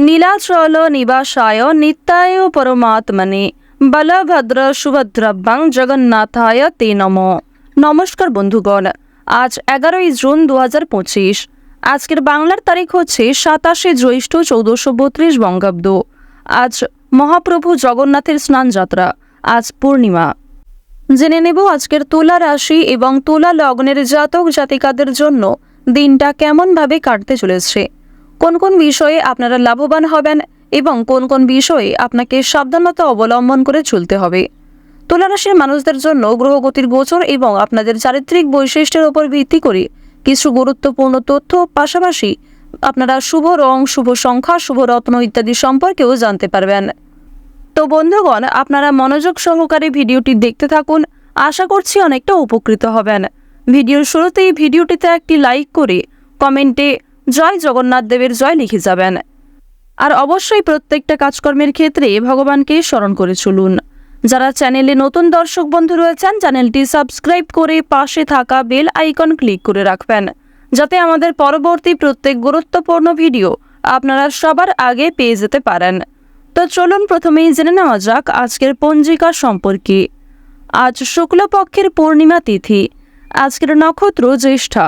নীলাচল নিবাসায় নিত্যায় পরমাত্মনে বলভদ্র সুভদ্রভ্যাং জগন্নাথায় তে নম। নমস্কার বন্ধুগণ, আজ 11ই জুন 2025। আজকের বাংলার তারিখ হচ্ছে 27শে জ্যৈষ্ঠ 1432 বঙ্গাব্দ। আজ মহাপ্রভু জগন্নাথের স্নান যাত্রা। আজ পূর্ণিমা। জেনে নেব আজকের তুলা রাশি এবং তুলা লগ্নের জাতক জাতিকাদের জন্য দিনটা কেমনভাবে কাটতে চলেছে, কোন কোন বিষয়ে আপনারা লাভবান হবেন এবং কোন কোন বিষয়ে আপনাকে সাবধানতা অবলম্বন করে চলতে হবে। তুলা রাশির মানুষদের জন্য গ্রহগতির গোচর এবং আপনাদের চারিত্রিক বৈশিষ্ট্যের উপর ভিত্তি করে কিছু গুরুত্বপূর্ণ তথ্য, পাশাপাশি আপনারা শুভ রং, শুভ সংখ্যা, শুভ রত্ন ইত্যাদি সম্পর্কেও জানতে পারবেন। তো বন্ধুগণ, আপনারা মনোযোগ সহকারে ভিডিওটি দেখতে থাকুন। আশা করছি অনেকটা উপকৃত হবেন। ভিডিওর শুরুতেই ভিডিওটিতে একটি লাইক করে কমেন্টে জয় জগন্নাথ দেবের জয় লিখে যাবেন। আর অবশ্যই প্রত্যেকটা কাজকর্মের ক্ষেত্রে ভগবানকে স্মরণ করে চলুন। যারা চ্যানেলে নতুন দর্শক বন্ধু রয়েছেন, চ্যানেলটি সাবস্ক্রাইব করে পাশে থাকা বেল আইকন ক্লিক করে রাখবেন, যাতে আমাদের পরবর্তী প্রত্যেক গুরুত্বপূর্ণ ভিডিও আপনারা সবার আগে পেয়ে যেতে পারেন। তো চলুন প্রথমেই জেনে নেওয়া যাক আজকের পঞ্জিকা সম্পর্কে। আজ শুক্লপক্ষের পূর্ণিমা তিথি। আজকের নক্ষত্র জ্যেষ্ঠা।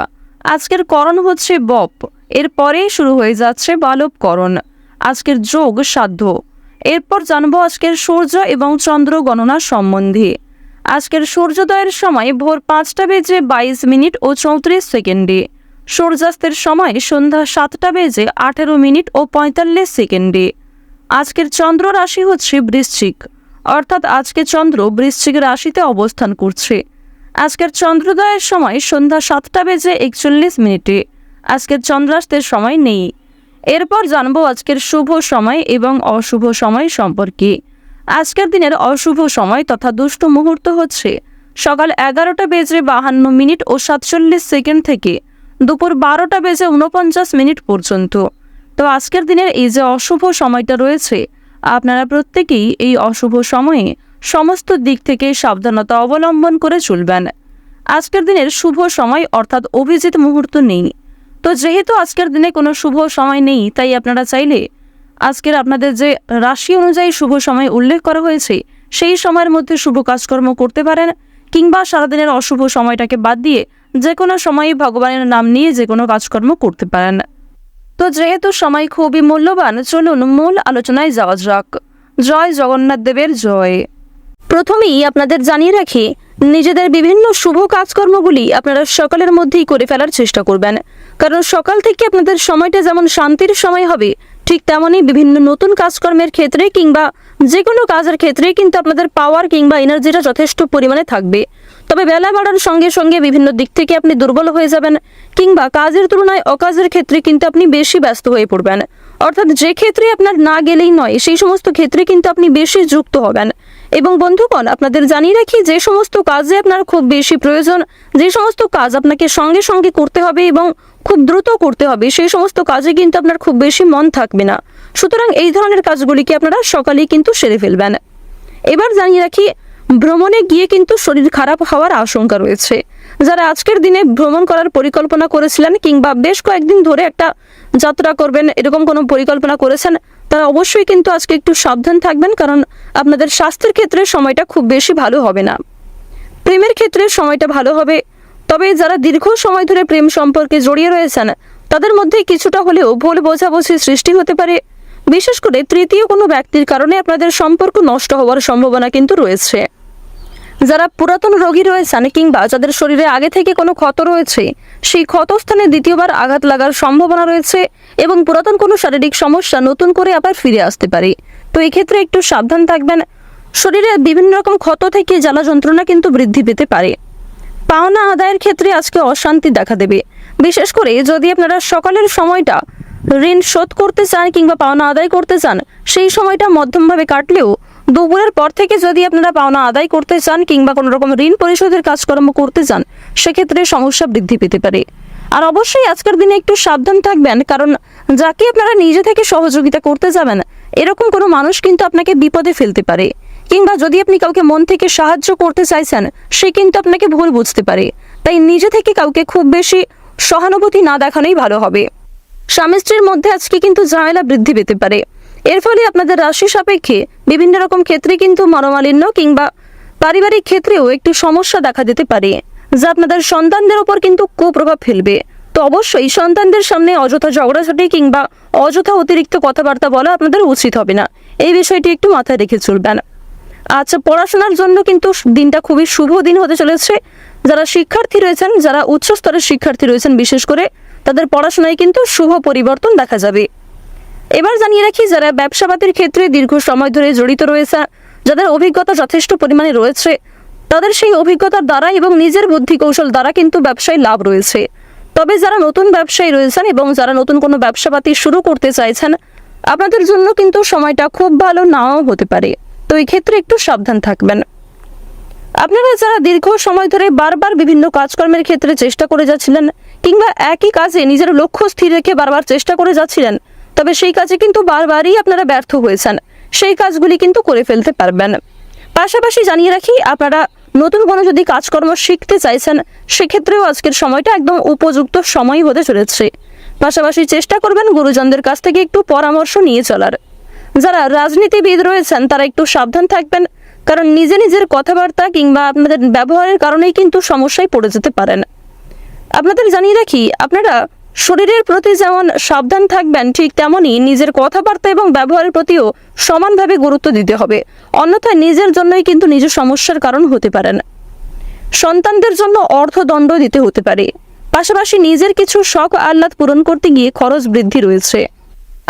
আজকের করণ হচ্ছে বপ, এরপরেই শুরু হয়ে যাচ্ছে বালবকরণ। আজকের যোগ সাধ্য। এরপর জানবো আজকের সূর্য এবং চন্দ্র গণনা সম্বন্ধে। আজকের সূর্যোদয়ের সময় ভোর 5:22 ও 34 সূর্যাস্তের সময় সন্ধ্যা 7:18 ও 45। আজকের চন্দ্র রাশি হচ্ছে বৃশ্চিক, অর্থাৎ আজকে চন্দ্র বৃশ্চিক রাশিতে অবস্থান করছে। আজকের চন্দ্রোদয়ের সময় সন্ধ্যা 7:41। আজকের চন্দ্রাস্তের সময় নেই। এরপর জানবো আজকের শুভ সময় এবং অশুভ সময় সম্পর্কে। আজকের দিনের অশুভ সময় তথা দুষ্ট মুহূর্ত হচ্ছে সকাল 11:52 ও 47 থেকে দুপুর 12:49 পর্যন্ত। তো আজকের দিনের এই যে অশুভ সময়টা রয়েছে, আপনারা প্রত্যেকেই এই অশুভ সময়ে সমস্ত দিক থেকে সাবধানতা অবলম্বন করে চলবেন। আজকের দিনের শুভ সময় অর্থাৎ অভিজিৎ মুহূর্ত নেই। তো যেহেতু আজকের দিনে কোনো শুভ সময় নেই, তাই আপনারা চাইলে আজকের আপনাদের যে রাশি অনুযায়ী শুভ সময় উল্লেখ করা হয়েছে সেই সময়ের মধ্যে শুভ কাজকর্ম করতে পারেন, কিংবা সারাদিনের অশুভ সময়টাকে বাদ দিয়ে যে কোনো সময়ে ভগবানের নাম নিয়ে যে কোনো কাজকর্ম করতে পারেন। তো যেহেতু সময় খুবই মূল্যবান, চলুন মূল আলোচনায় যাওয়া যাক। জয় জগন্নাথ দেবের জয়। প্রথমেই আপনাদের জানিয়ে রাখি, নিজেদের বিভিন্ন শুভ কাজকর্মগুলি আপনারা সকালের মধ্যেই করে ফেলার চেষ্টা করবেন, কারণ সকাল থেকে আপনাদের সময়টা যেমন শান্তির সময় হবে, ঠিক তেমনই বিভিন্ন নতুন কাজকর্মের ক্ষেত্রে কিংবা যে কোনো কাজের ক্ষেত্রে কিন্তু আপনাদের পাওয়ার কিংবা এনার্জিটা যথেষ্ট পরিমাণে থাকবে। তবে বেলা বাড়ার সঙ্গে সঙ্গে বিভিন্ন দিক থেকে আপনি দুর্বল হয়ে যাবেন, কিংবা কাজের তুলনায় অকাজের ক্ষেত্রে কিন্তু আপনি বেশি ব্যস্ত হয়ে পড়বেন। অর্থাৎ যে ক্ষেত্রে আপনার না গেলেই নয়, সেই সমস্ত ক্ষেত্রে কিন্তু আপনি বেশি যুক্ত হবেন। এবং বন্ধুগণ, আপনাদের জানিয়ে রাখি, যে সমস্ত কাজে আপনার খুব বেশি প্রয়োজন, যে সমস্ত কাজ আপনাকে সঙ্গে সঙ্গে করতে হবে এবং খুব দ্রুত করতে হবে, সেই সমস্ত কাজে কিন্তু আপনার খুব বেশি মন থাকবে না। সুতরাং এই ধরনের কাজগুলিকে আপনারা সকালেই কিন্তু সেরে ফেলবেন। এবার জানিয়ে রাখি, ভ্রমণে গিয়ে কিন্তু শরীর খারাপ হওয়ার আশঙ্কা রয়েছে। যারা আজকের দিনে ভ্রমণ করার পরিকল্পনা করেছিলেন কিংবা বেশ কয়েকদিন ধরে একটা যাত্রা করবেন, এরকম কোনো পরিকল্পনা করেছেন, তারা অবশ্যই কিন্তু আজকে একটু সাবধান থাকবেন, কারণ আপনাদের স্বাস্থ্যের ক্ষেত্রে সময়টা খুব বেশি ভালো হবে না। প্রেমের ক্ষেত্রে সময়টা ভালো হবে, তবে যারা দীর্ঘ সময় ধরে প্রেম সম্পর্কে জড়িয়ে রয়েছেন তাদের মধ্যে কিছুটা হলেও ভুল বোঝাবুঝি সৃষ্টি হতে পারে। বিশেষ করে তৃতীয় কোনো ব্যক্তির কারণে আপনাদের সম্পর্ক নষ্ট হওয়ার সম্ভাবনা কিন্তু রয়েছে। যারা পুরাতন রোগী রয়েছেন কিংবা যাদের শরীরে আগে থেকে কোনো ক্ষত রয়েছে, সেই ক্ষতস্থানে দ্বিতীয়বার আঘাত লাগার সম্ভাবনা রয়েছে এবং পুরাতন কোনো শারীরিক সমস্যা নতুন করে আবার ফিরে আসতে পারে। তো এই ক্ষেত্রে একটু সাবধান থাকবেন। শরীরে বিভিন্ন রকম ক্ষত থেকে জ্বালা যন্ত্রণা কিন্তু বৃদ্ধি পেতে পারে। পাওনা আদায়ের ক্ষেত্রে আজকে অশান্তি দেখা দেবে। বিশেষ করে যদি আপনারা সকালের সময়টা ঋণ শোধ করতে চান কিংবা পাওনা আদায় করতে চান, সেই সময়টা মধ্যমভাবে কাটলেও দুপুরের পর থেকে যদি আপনারা পাওনা আদায় করতে চান কিংবা কোনো রকম ঋণ পরিশোধের কাজকর্ম করতে চান, সেক্ষেত্রে সমস্যা বৃদ্ধি পেতে পারে। আর অবশ্যই আজকের দিনে একটু সাবধান থাকবেন, কারণ যাকে আপনারা নিজে থেকে সহযোগিতা করতে যাবেন, এরকম কোনো মানুষ কিন্তু আপনাকে বিপদে ফেলতে পারে, কিংবা যদি আপনি কাউকে মন থেকে সাহায্য করতে চাইছেন, সে কিন্তু আপনাকে ভুল বুঝতে পারে। তাই নিজে থেকে কাউকে খুব বেশি সহানুভূতি না দেখানোই ভালো হবে। স্বামী স্ত্রীর মধ্যে আজকে কিন্তু ঝামেলা বৃদ্ধি পেতে পারে। এর ফলে আপনাদের রাশি সাপেক্ষে বিভিন্ন রকম ক্ষেত্রে কিন্তু মনোমালিন্য কিংবা পারিবারিক ক্ষেত্রেও একটু সমস্যা দেখা দিতে পারে, যা আপনাদের সন্তানদের উপর কিন্তু কুপ্রভাব ফেলবে। তো অবশ্যই সন্তানদের সামনে অযথা ঝগড়াঝাটি কিংবা অযথা অতিরিক্ত কথাবার্তা বলা আপনাদের উচিত হবে না। এই বিষয়টি একটু মাথায় রেখে চলবেন। আচ্ছা, পড়াশোনার জন্য কিন্তু দিনটা খুবই শুভ দিন হতে চলেছে। যারা শিক্ষার্থী রয়েছেন, যারা উচ্চ স্তরের শিক্ষার্থী রয়েছেন, বিশেষ করে তাদের পড়াশোনায় কিন্তু শুভ পরিবর্তন দেখা যাবে। এবার জানিয়ে রাখি, যারা ব্যবসাপাতির ক্ষেত্রে দীর্ঘ সময় ধরে জড়িত রয়েছে, যাদের অভিজ্ঞতা যথেষ্ট পরিমাণে রয়েছে, তাদের সেই অভিজ্ঞতার দ্বারা এবং নিজের বুদ্ধি কৌশল দ্বারা কিন্তু ব্যবসায় লাভ রয়েছে। তবে যারা নতুন ব্যবসায়ী রয়েছেন এবং যারা নতুন কোনো ব্যবসাপাতি শুরু করতে চাইছেন, আপনাদের জন্য কিন্তু সময়টা খুব ভালো নাও হতে পারে। তো এই ক্ষেত্রে একটু সাবধান থাকবেন। আপনারা যারা দীর্ঘ সময় ধরে বারবার বিভিন্ন কাজকর্মের ক্ষেত্রে চেষ্টা করে যাচ্ছিলেন কিংবা একই কাজে নিজের লক্ষ্য স্থির রেখে বারবার চেষ্টা করে যাচ্ছিলেন, তবে সেই কাজে কিন্তু বারবারই আপনারা ব্যর্থ হয়েছেন, সেই কাজগুলি কিন্তু করে ফেলতে পারবেন। পাশাপাশি জানিয়ে রাখি, আপনারা নতুন কোনো যদি কাজকর্ম শিখতে চাইছেন, সেক্ষেত্রেও আজকের সময়টা একদম উপযুক্ত সময় হতে চলেছে। পাশাপাশি চেষ্টা করবেন গুরুজনদের কাছ থেকে একটু পরামর্শ নিয়ে চলার। যারা রাজনীতিবিদ রয়েছেন তারা একটু সাবধান থাকবেন, কারণ নিজের কথাবার্তা কিংবা আপনাদের ব্যবহারের কারণেই কিন্তু সমস্যায় পড়ে যেতে পারেন। আপনাদের জানিয়ে রাখি, আপনারা শরীরের প্রতি যেমন সাবধান থাকবেন, ঠিক তেমনই নিজের কথাবার্তা এবং ব্যবহারের প্রতিও সমানভাবে গুরুত্ব দিতে হবে। অন্যথায় নিজের জন্যই কিন্তু নিজের সমস্যার কারণ হতে পারেন। সন্তানদের জন্য অর্থদণ্ড দিতে হতে পারে। পাশাপাশি নিজের কিছু শখ আহ্লাদ পূরণ করতে গিয়ে খরচ বৃদ্ধি রয়েছে।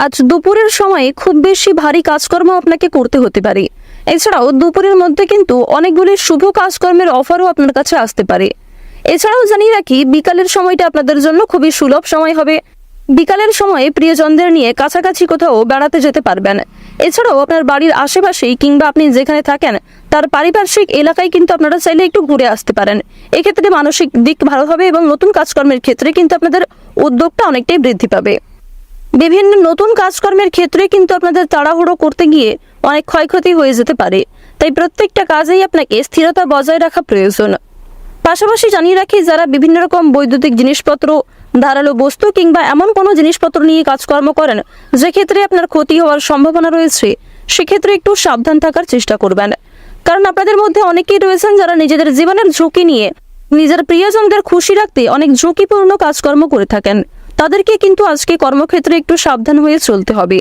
আজ দুপুরের সময়ে খুব বেশি ভারী কাজকর্ম আপনাকে করতে হতে পারে। এছাড়াও দুপুরের মধ্যে কিন্তু অনেকগুলি শুভ কাজকর্মের অফারও আপনার কাছে আসতে পারে। এছাড়াও জানিয়ে রাখি, বিকালের সময়টা আপনাদের জন্য খুবই সুলভ সময় হবে। বিকালের সময়ে প্রিয়জনদের নিয়ে কাছাকাছি কোথাও বেড়াতে যেতে পারবেন। এছাড়াও আপনার বাড়ির আশেপাশেই কিংবা আপনি যেখানে থাকেন তার পারিপার্শ্বিক এলাকায় কিন্তু আপনারা চাইলে একটু ঘুরে আসতে পারেন। এক্ষেত্রে মানসিক দিক ভালো হবে এবং নতুন কাজকর্মের ক্ষেত্রে কিন্তু আপনাদের উদ্যোগটা অনেকটাই বৃদ্ধি পাবে। বিভিন্ন নতুন কাজকর্মের ক্ষেত্রে কিন্তু আপনাদের তাড়াহুড়ো করতে গিয়ে অনেক ক্ষয়ক্ষতি হয়ে যেতে পারে। তাই প্রত্যেকটা কাজেই আপনাকে স্থিরতা বজায় রাখা প্রয়োজন। পাশাপাশি জানিয়ে রাখি, যারা বিভিন্ন রকম বৈদ্যুতিক জিনিসপত্র, ধারালো বস্তু কিংবা এমন কোনো জিনিসপত্র নিয়ে কাজকর্ম করেন যে ক্ষেত্রে আপনার ক্ষতি হওয়ার সম্ভাবনা রয়েছে, সেক্ষেত্রে একটু সাবধান থাকার চেষ্টা করবেন। কারণ আপনাদের মধ্যে অনেকেই রয়েছেন যারা নিজেদের জীবনের ঝুঁকি নিয়ে নিজের প্রিয়জনদের খুশি রাখতে অনেক ঝুঁকিপূর্ণ কাজকর্ম করে থাকেন। তাদেরকে কিন্তু আজকে কর্মক্ষেত্রে একটু সাবধান হয়ে চলতে হবে।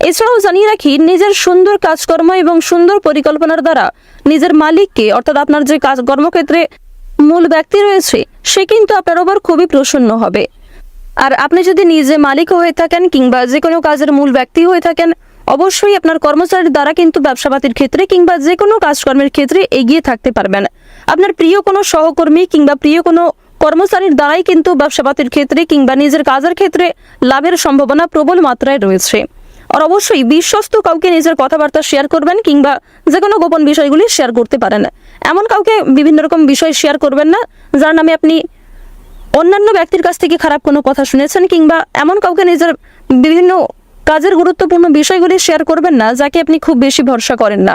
এছাড়াও জানিয়ে রাখি, নিজের সুন্দর কাজকর্ম এবং সুন্দর পরিকল্পনার দ্বারা নিজের মালিককে, অর্থাৎ আপনার যে কর্মক্ষেত্রে মূল ব্যক্তি রয়েছে, সে কিন্তু আপনার ওপর খুবই প্রসন্ন হবে। আর আপনি যদি নিজে মালিক হয়ে থাকেন কিংবা যে কোনো কাজের মূল ব্যক্তি হয়ে থাকেন, অবশ্যই আপনার কর্মচারীর দ্বারা কিন্তু ব্যবসাপাতির ক্ষেত্রে কিংবা যে কোনো কাজকর্মের ক্ষেত্রে এগিয়ে থাকতে পারবেন। আপনার প্রিয় কোনো সহকর্মী কিংবা প্রিয় কোনো কর্মচারীর দ্বারাই কিন্তু ব্যবসাপাতির ক্ষেত্রে কিংবা নিজের কাজের ক্ষেত্রে লাভের সম্ভাবনা প্রবল মাত্রায় রয়েছে। আর অবশ্যই বিশ্বস্ত কাউকে নিজের কথাবার্তা শেয়ার করবেন কিংবা যে কোনো গোপন বিষয়গুলি শেয়ার করতে পারেন। এমন কাউকে বিভিন্ন রকম বিষয় শেয়ার করবেন না যার নামে আপনি অন্যান্য ব্যক্তির কাছ থেকে খারাপ কোনো কথা শুনেছেন, কিংবা এমন কাউকে নিজের বিভিন্ন কাজের গুরুত্বপূর্ণ বিষয়গুলি শেয়ার করবেন না যাকে আপনি খুব বেশি ভরসা করেন না।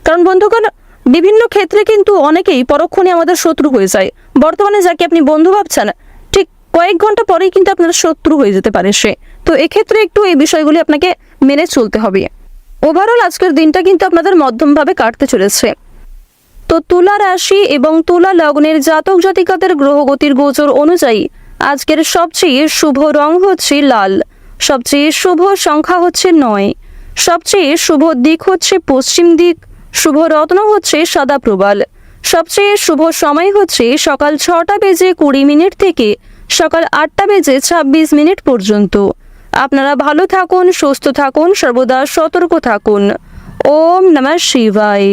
কারণ বন্ধুগণ, বিভিন্ন ক্ষেত্রে কিন্তু অনেকেই পরক্ষণে আমাদের শত্রু হয়ে যায়। বর্তমানে যাকে আপনি বন্ধু ভাবছেন, ঠিক কয়েক ঘন্টা পরেই কিন্তু আপনার শত্রু হয়ে যেতে পারে সে। তো এক্ষেত্রে একটু এই বিষয়গুলি আপনাকে মেনে চলতে হবে। ওভারঅল আজকের দিনটা কিন্তু আপনাদের মধ্যমভাবে কাটতে চলেছে। তো তুলা রাশি এবং তুলা লগ্নের জাতক জাতিকাদের গ্রহগতির গোচর অনুযায়ী আজকের সবচেয়ে শুভ রং হচ্ছে লাল, সবচেয়ে শুভ সংখ্যা হচ্ছে 9, সবচেয়ে শুভ দিক হচ্ছে পশ্চিম দিক, শুভ রত্ন হচ্ছে সাদা প্রবাল, সবচেয়ে শুভ সময় হচ্ছে সকাল 6টা বেজে 20 মিনিট থেকে সকাল 8টা বেজে 26 মিনিট পর্যন্ত। আপনারা ভালো থাকুন, সুস্থ থাকুন, সর্বদা সতর্ক থাকুন। ওম নমঃ শিবায়।